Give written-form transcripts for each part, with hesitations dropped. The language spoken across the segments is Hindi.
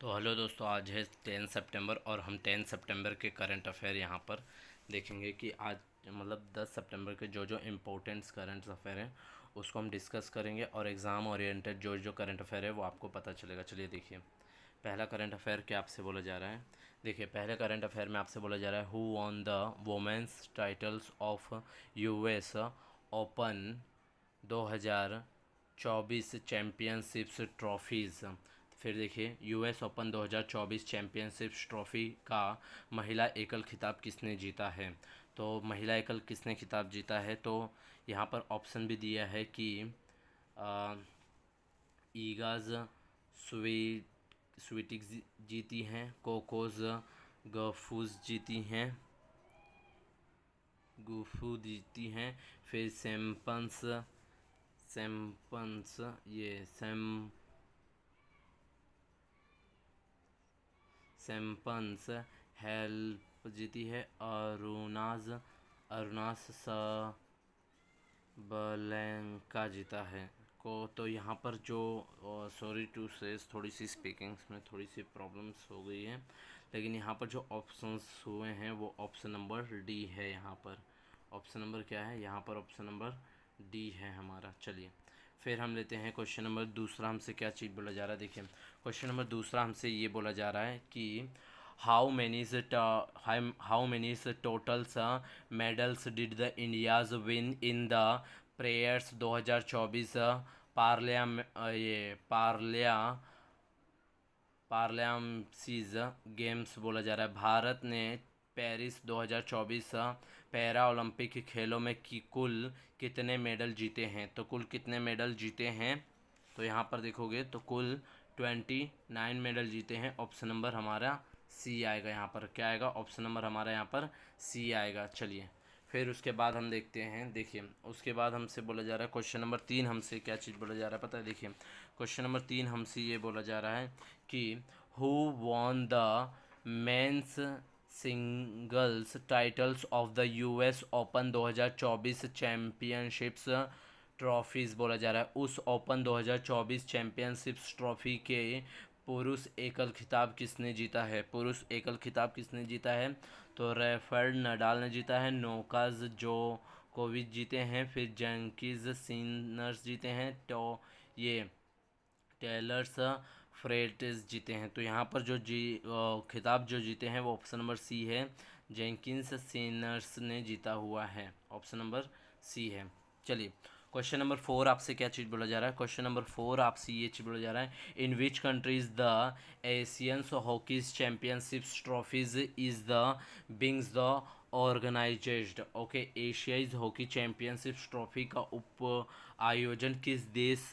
तो हेलो दोस्तों, आज है 10 सितंबर और हम 10 सितंबर के करंट अफेयर यहाँ पर देखेंगे कि आज मतलब 10 सितंबर के जो जो इम्पोर्टेंट्स करंट अफेयर हैं उसको हम डिस्कस करेंगे और एग्ज़ाम ओरिएंटेड जो जो करंट अफेयर है वो आपको पता चलेगा। चलिए देखिए, पहला करंट अफेयर क्या आपसे बोला जा रहा है। देखिए, पहले करंट अफेयर में आपसे बोला जा रहा है who won the women's titles of US open 2024 championships trophies. फिर देखिए, यूएस ओपन 2024 चैम्पियनशिप्स ट्रॉफी का महिला एकल खिताब किसने जीता है। तो महिला एकल किसने खिताब जीता है, तो यहाँ पर ऑप्शन भी दिया है कि ईगाज स्वीटिक्स जीती हैं, कोकोज गुफू जीती हैं, फिर सैम्पन्स ये सैम्पन्स हेल्प जीती है, अरुणास सबलैंका जीता है को। तो यहाँ पर जो सॉरी टू से थोड़ी सी स्पीकिंग्स में थोड़ी सी प्रॉब्लम्स हो गई है, लेकिन यहाँ पर जो ऑप्शंस हुए हैं वो ऑप्शन नंबर डी है। यहाँ पर ऑप्शन नंबर क्या है, यहाँ पर ऑप्शन नंबर डी है हमारा। चलिए फिर हम लेते हैं क्वेश्चन नंबर दूसरा। हमसे क्या चीज़ बोला जा रहा है, देखिए क्वेश्चन नंबर दूसरा हमसे ये बोला जा रहा है कि how many totals medals did the India's win in the prayers 2024 parliaments games बोला जा रहा है। भारत ने पेरिस 2024 पैरा ओलंपिक खेलों में कुल कितने मेडल जीते हैं। तो कुल कितने मेडल जीते हैं, तो यहाँ पर देखोगे तो कुल 29 मेडल जीते हैं। ऑप्शन नंबर हमारा सी आएगा। यहाँ पर क्या आएगा, ऑप्शन नंबर हमारा यहाँ पर सी आएगा। चलिए फिर उसके बाद हम देखते हैं। देखिए उसके बाद हमसे बोला जा रहा है क्वेश्चन नंबर 3 हमसे क्या चीज़ बोला जा रहा है पता है। देखिए क्वेश्चन नंबर 3 हमसे ये बोला जा रहा है कि who won the men's singles titles of the US open 2024 championships trophies बोला जा रहा है। उस ओपन 2024 चैम्पियनशिप्स ट्रॉफी के पुरुष एकल खिताब किसने जीता है। पुरुष एकल खिताब किसने जीता है, तो रेफर्ड नडाल ने जीता है, नोकाज जोकोविच जीते हैं, फिर जंकिज सिनर्स जीते हैं, तो ये टेलर्स फ्रेटिस जीते हैं। तो यहाँ पर जो खिताब जो जीते हैं वो ऑप्शन नंबर सी है, जेंकिंस सिनर्स ने जीता हुआ है। ऑप्शन नंबर सी है। चलिए क्वेश्चन नंबर 4 आपसे क्या चीज़ बोला जा रहा है। क्वेश्चन नंबर 4 आपसे ये चीज़ बोला जा रहा है, in which countries the Asians hockeys championships trophies is the beings the organised. Okay, एशियाई हॉकी चैम्पियनशिप्स ट्रॉफी का उप आयोजन किस देश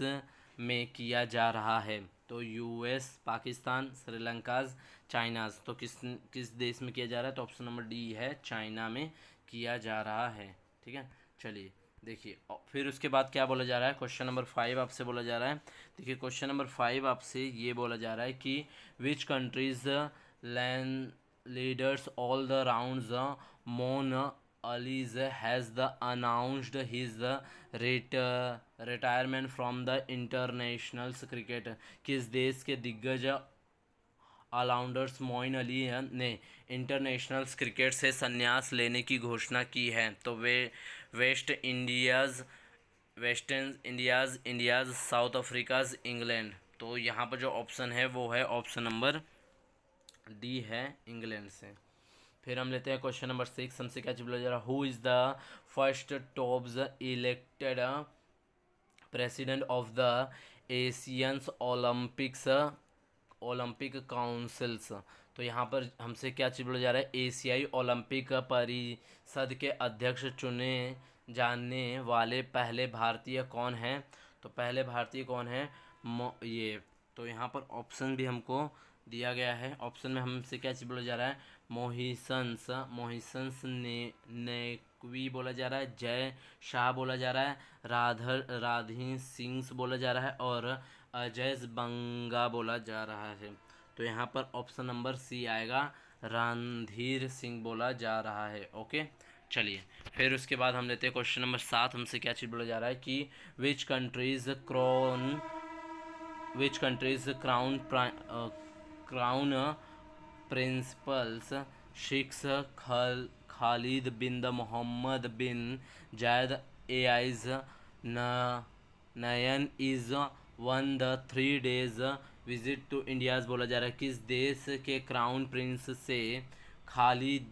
में किया जा रहा है। तो यूएस, पाकिस्तान, श्रीलंका, चाइना। तो किस देश में किया जा रहा है, तो ऑप्शन नंबर डी है, चाइना में किया जा रहा है। ठीक है, चलिए देखिए फिर उसके बाद क्या बोला जा रहा है। क्वेश्चन नंबर 5 आपसे बोला जा रहा है। देखिए क्वेश्चन नंबर 5 आपसे ये बोला जा रहा है कि which countries land leaders all the rounds Moeen Ali has the announced his retirement from the international cricket. किस देश के दिग्गज ऑलराउंडर्स मोइन अली ने इंटरनेशनल क्रिकेट से संन्यास लेने की घोषणा की है। तो वे वेस्टर्न इंडियाज़, साउथ अफ्रीकाज़, इंग्लैंड। तो यहाँ पर जो ऑप्शन है वो है ऑप्शन नंबर डी है, इंग्लैंड से। फिर हम लेते हैं क्वेश्चन नंबर 6 हमसे क्या बोला जा रहा है, who is the first tops elected president of the Asians Olympic councils. तो यहाँ पर हमसे क्या चीज़ बोला जा रहा है, एशियाई ओलंपिक परिषद के अध्यक्ष चुने जाने वाले पहले भारतीय कौन हैं। तो पहले भारतीय कौन है, ये तो यहाँ पर ऑप्शन भी हमको दिया गया है। ऑप्शन में हमसे क्या चीज़ बोला जा रहा है, मोहिसंस नेकवी बोला जा रहा है, जय शाह बोला जा रहा है, राधी सिंह बोला जा रहा है और अजय बंगा बोला जा रहा है। तो यहाँ पर ऑप्शन नंबर सी आएगा, रणधीर सिंह बोला जा रहा है। ओके, चलिए फिर उसके बाद हम लेते हैं क्वेश्चन नंबर 7 हमसे क्या चीज़ बोला जा रहा है कि which countries crown crown principals Sheikh Khalid bin Mohammad bin Zayed एआइज Nahyan is one the 3 days visit to India's बोला जा रहा है। किस देश के क्राउन प्रिंस से खालिद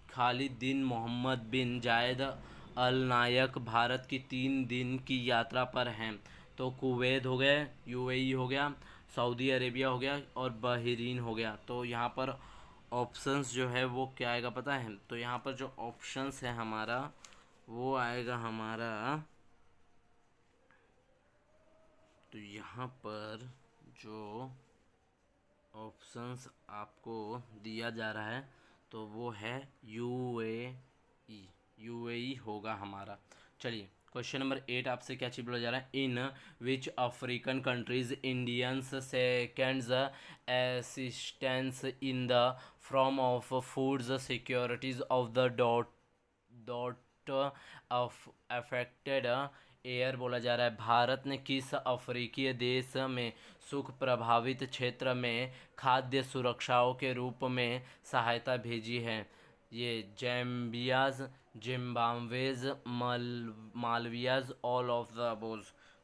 खालिद बिन मोहम्मद बिन जायद अल नायक भारत की 3 दिन की यात्रा पर हैं? तो कुवैत हो गया, यूएई हो गया, सऊदी अरेबिया हो गया और बहरीन हो गया। तो यहाँ पर ऑप्शंस जो है वो क्या आएगा पता है? तो यहाँ पर जो ऑप्शंस है हमारा वो आएगा हमारा, तो यहाँ पर जो ऑप्शंस आपको दिया जा रहा है तो वो है यूएई। यूएई होगा हमारा। चलिए क्वेश्चन नंबर 8 आपसे क्या चीज बोला जा रहा है? In which African countries Indians seconds assistance in the form of foods securities of the dot of affected air बोला जा रहा है। भारत ने किस अफ्रीकी देश में सुख प्रभावित क्षेत्र में खाद्य सुरक्षाओं के रूप में सहायता भेजी है? ये जैम्बियाज, जिम्बाब्वेज, मालवियाज, ऑल ऑफ द अबोज।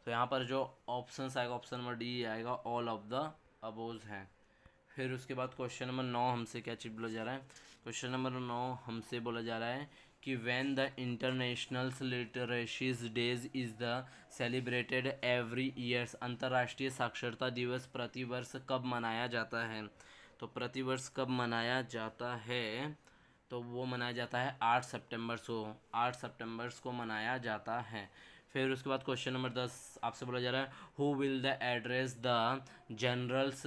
तो यहाँ पर जो ऑप्शन आएगा ऑप्शन नंबर डी आएगा, ऑल ऑफ द अबोज हैं। फिर उसके बाद क्वेश्चन नंबर 9 हमसे क्या चीज बोला जा रहा है? क्वेश्चन नंबर 9 हमसे बोला जा रहा है कि when the international literacies days is the celebrated every years. अंतर्राष्ट्रीय साक्षरता दिवस प्रतिवर्ष कब मनाया जाता है? तो प्रतिवर्ष कब मनाया जाता है? तो वो मनाया जाता है 8 सितंबर को। 8 सितंबर को मनाया जाता है। फिर उसके बाद क्वेश्चन नंबर 10 आपसे बोला जा रहा है who will the address the generals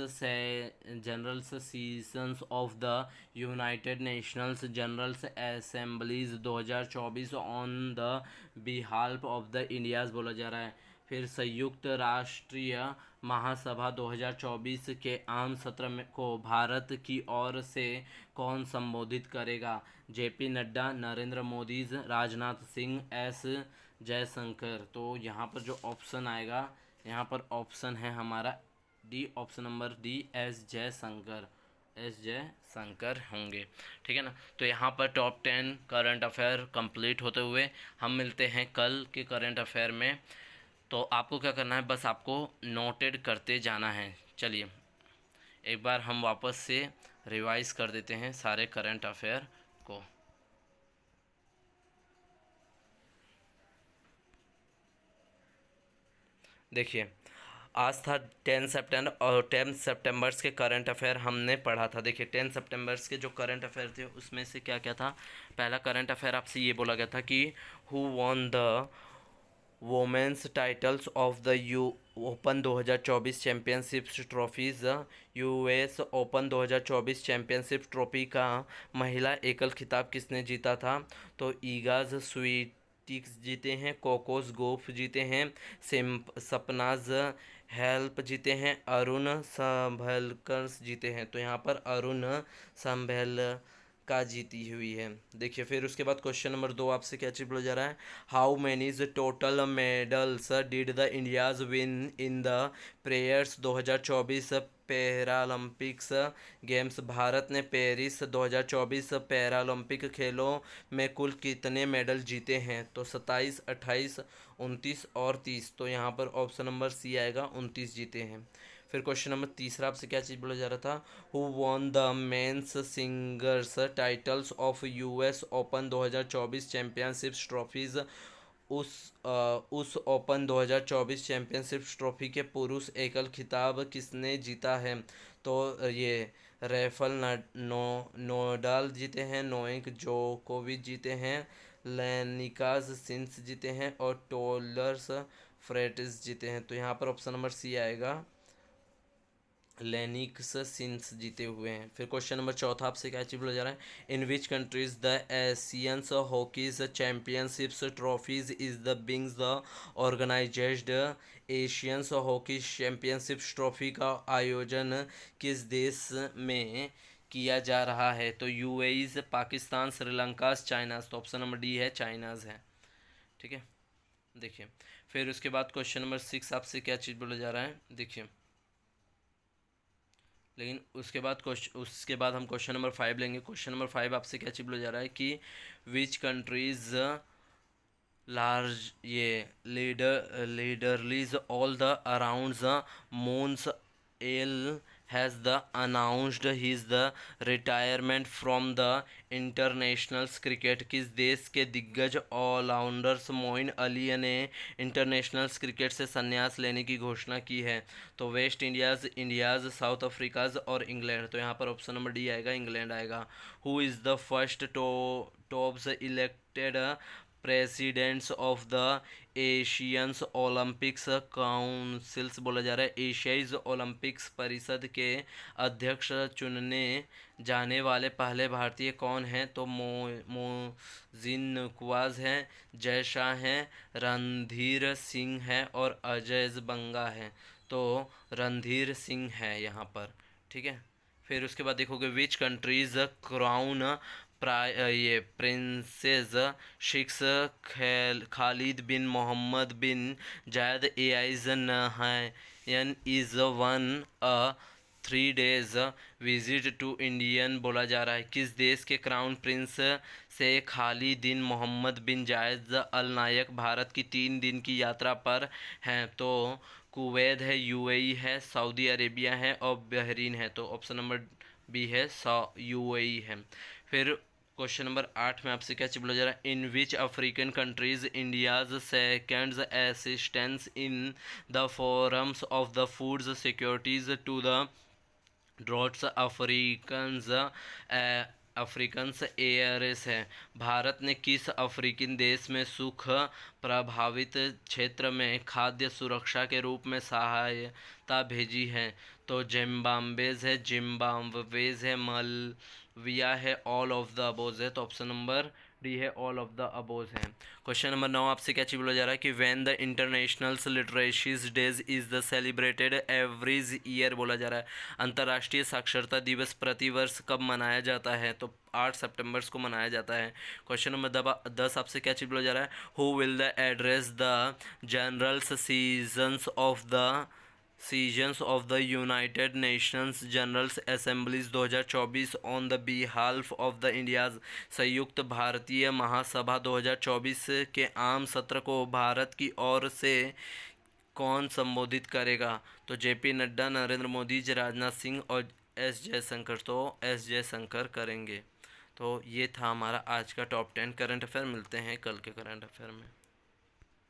seasons of the united nations generals assemblies 2024 on the behalf of the India's बोला जा रहा है। फिर संयुक्त राष्ट्रीय महासभा 2024 के आम सत्र में को भारत की ओर से कौन संबोधित करेगा? JP Nadda, Narendra Modi, Rajnath Singh, S Jaishankar. तो यहाँ पर जो ऑप्शन आएगा, यहाँ पर ऑप्शन है हमारा D, option number D, S Jaishankar. S Jaishankar होंगे। ठीक है ना। तो यहाँ पर टॉप 10 करंट अफेयर कंप्लीट होते हुए हम मिलते हैं कल के करंट अफेयर में। तो आपको क्या करना है, बस आपको नोटेड करते जाना है। चलिए एक बार हम वापस से रिवाइज कर देते हैं सारे करंट अफेयर को। देखिए आज था 10 सितंबर और 10 सितंबर के करंट अफेयर हमने पढ़ा था। देखिए 10 सितंबर के जो करंट अफेयर थे उसमें से क्या क्या था? पहला करंट अफेयर आपसे ये बोला गया था कि who won the women's titles of the U open 2024 championship trophies. US open 2024 championship trophy का महिला एकल खिताब किसने जीता था? तो ईगाज स्वीटिक्स जीते हैं, कोकोस गोफ जीते हैं, सपनाज हेल्प जीते हैं, अरुण संभलकर जीते हैं। तो यहाँ पर अरुण संभल का जीती हुई है। देखिए फिर उसके बाद क्वेश्चन नंबर 2 आपसे क्या चीज बोला जा रहा है? How manies total medals did the India's win in the players 2024 paralympics games. भारत ने पेरिस 2024 पैरालंपिक खेलों में कुल कितने मेडल जीते हैं? तो 27, 28, 29 और 30। तो यहाँ पर ऑप्शन नंबर सी आएगा, 29 जीते हैं। फिर क्वेश्चन नंबर तीसरा आपसे क्या चीज़ बोला जा रहा था? Who won the men's singers titles of US open 2024 championship trophies. US open 2024 championship trophy के पुरुष एकल खिताब किसने जीता है? तो ये राफेल नडाल जीते हैं, नोवाक जोकोविच जीते हैं, लैनिकास सिंस जीते हैं और टोलर्स फ्रेटिस जीते हैं। तो यहाँ पर ऑप्शन नंबर सी आएगा, लेनिक्स सिंस जीते हुए हैं। फिर क्वेश्चन नंबर चौथा आपसे क्या चीज बोला जा रहा है? In which countries the Asians hockeys championships trophies is the beings the organized Asians hockey championship trophy का आयोजन किस देश में किया जा रहा है? तो यूएई, पाकिस्तान, श्रीलंका, चाइना। तो ऑप्शन नंबर डी है, चाइनाज है। ठीक है। देखिए फिर उसके बाद क्वेश्चन नंबर 6 आपसे क्या चीज़ बोला जा रहा है? देखिए लेकिन उसके बाद हम क्वेश्चन नंबर 5 लेंगे। क्वेश्चन नंबर 5 आपसे क्या बोला जा रहा है कि which countries legendary all the around the Moeen's Ali has the announced his the retirement from the internationals cricket. किस देश के दिग्गज ऑलराउंडर्स मोइन अली ने इंटरनेशनल्स क्रिकेट से संन्यास लेने की घोषणा की है? तो वेस्ट इंडियाज़, साउथ अफ्रीकाज और इंग्लैंड। तो यहाँ पर ऑप्शन नंबर डी आएगा, इंग्लैंड आएगा। Who is the first tops elected presidents of the Asians Olympics councils बोला जा रहा है। एशियाई ओलंपिक्स परिषद के अध्यक्ष चुनने जाने वाले पहले भारतीय कौन हैं? तो मोजिन कुआज हैं, जय शाह हैं, रणधीर सिंह हैं और अजय बंगा हैं। तो रणधीर सिंह है यहाँ पर, ठीक है। फिर उसके बाद देखोगे विच कंट्रीज क्राउन ये प्रिंसेस शेख खालिद बिन मोहम्मद बिन जायद एआईज Nahyan is one a 3 days visit to Indian बोला जा रहा है। किस देश के क्राउन प्रिंस से खालिद बिन मोहम्मद बिन जायद अल नायक भारत की 3 दिन की यात्रा पर हैं? तो कुवैत है, यूएई है, सऊदी अरेबिया है और बहरीन है। तो ऑप्शन नंबर बी है यूएई है। फिर क्वेश्चन नंबर 8 में आपसे क्या बोला जा रहा है? In which African countries India's second assistance in the forums of the foods securities to the droughts Africans airs है। भारत ने किस अफ्रीकी देश में सूख प्रभावित क्षेत्र में खाद्य सुरक्षा के रूप में सहायता भेजी है? तो जिम्बाब्वेज है, मलविया है, ऑल ऑफ द अबोज है। तो ऑप्शन नंबर डी है, ऑल ऑफ द अबोज है। क्वेश्चन नंबर 9 आपसे क्या बोला जा रहा है कि when the international literacies days is the celebrated everys year बोला जा रहा है। अंतर्राष्ट्रीय साक्षरता दिवस प्रतिवर्ष कब मनाया जाता है? तो 8 सितंबर को मनाया जाता है। क्वेश्चन नंबर 10 आपसे क्या बोला जा रहा है? Who will the address the generals seasons of the united nations generals assemblies 2024 on the बिहाल्फ ऑफ द इंडियाज। संयुक्त भारतीय महासभा 2024 के आम सत्र को भारत की ओर से कौन संबोधित करेगा? तो जेपी नड्डा, नरेंद्र मोदी, राजनाथ सिंह और एस जयशंकर। तो एस जयशंकर करेंगे। तो ये था हमारा आज का टॉप 10 करंट अफेयर। मिलते हैं कल के करंट अफेयर में।